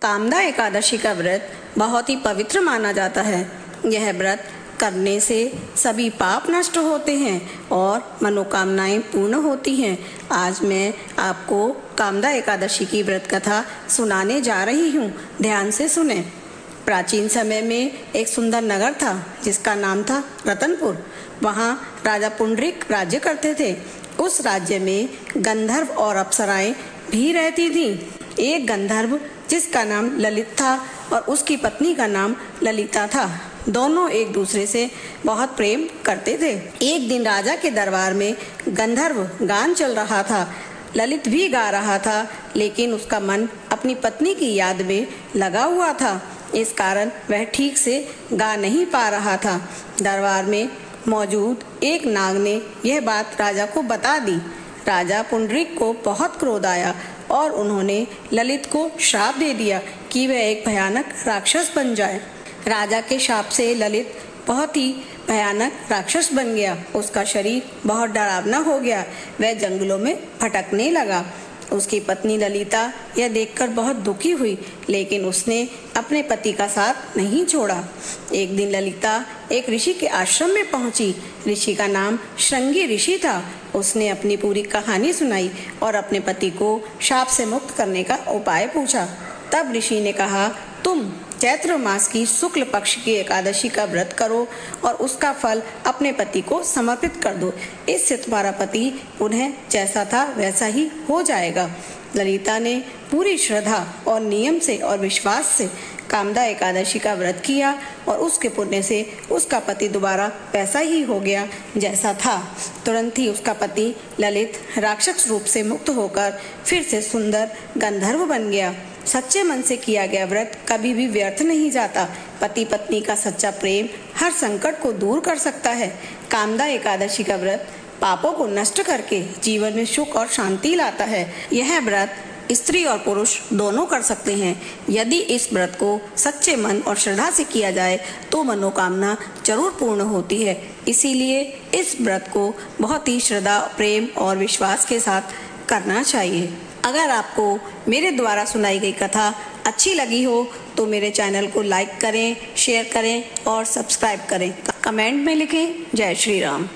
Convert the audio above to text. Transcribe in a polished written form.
कामदा एकादशी का व्रत बहुत ही पवित्र माना जाता है। यह व्रत करने से सभी पाप नष्ट होते हैं और मनोकामनाएं पूर्ण होती हैं। आज मैं आपको कामदा एकादशी की व्रत कथा सुनाने जा रही हूँ। ध्यान से सुने। प्राचीन समय में एक सुंदर नगर था जिसका नाम था रतनपुर। वहाँ राजा पुंडरीक राज्य करते थे। उस राज्य में गंधर्व और अप्सराएं भी रहती थीं। एक गंधर्व जिसका नाम ललित था और उसकी पत्नी का नाम ललिता था। दोनों एक दूसरे से बहुत प्रेम करते थे। एक दिन राजा के दरबार में गंधर्व गान चल रहा था। ललित भी गा रहा था, लेकिन उसका मन अपनी पत्नी की याद में लगा हुआ था। इस कारण वह ठीक से गा नहीं पा रहा था। दरबार में मौजूद एक नाग ने यह बात राजा को बता दी। राजा पुंडरीक को बहुत क्रोध आया और उन्होंने ललित को श्राप दे दिया कि वह एक भयानक राक्षस बन जाए। राजा के शाप से ललित बहुत ही भयानक राक्षस बन गया। उसका शरीर बहुत डरावना हो गया। वह जंगलों में भटकने लगा। उसकी पत्नी ललिता यह देखकर बहुत दुखी हुई, लेकिन उसने अपने पति का साथ नहीं छोड़ा। एक दिन ललिता एक ऋषि के आश्रम में पहुंची। ऋषि का नाम श्रृंगी ऋषि था। उसने अपनी पूरी कहानी सुनाई और अपने पति को शाप से मुक्त करने का उपाय पूछा। तब ऋषि ने कहा, तुम चैत्र मास की शुक्ल पक्ष की एकादशी का व्रत करो और उसका फल अपने पति को समर्पित कर दो। इससे तुम्हारा पति पुनः जैसा था वैसा ही हो जाएगा। ललिता ने पूरी श्रद्धा और नियम से और विश्वास से कामदा एकादशी का व्रत किया और उसके पुण्य से उसका पति दोबारा वैसा ही हो गया जैसा था। तुरंत ही उसका पति ललित राक्षस रूप से मुक्त होकर फिर से सुंदर गंधर्व बन गया। सच्चे मन से किया गया व्रत कभी भी व्यर्थ नहीं जाता। पति पत्नी का सच्चा प्रेम हर संकट को दूर कर सकता है। कामदा एकादशी का व्रत पापों को नष्ट करके जीवन में सुख और शांति लाता है। यह व्रत स्त्री और पुरुष दोनों कर सकते हैं। यदि इस व्रत को सच्चे मन और श्रद्धा से किया जाए तो मनोकामना जरूर पूर्ण होती है। इसीलिए इस व्रत को बहुत ही श्रद्धा, प्रेम और विश्वास के साथ करना चाहिए। अगर आपको मेरे द्वारा सुनाई गई कथा अच्छी लगी हो तो मेरे चैनल को लाइक करें, शेयर करें और सब्सक्राइब करें। कमेंट में लिखें जय श्री राम।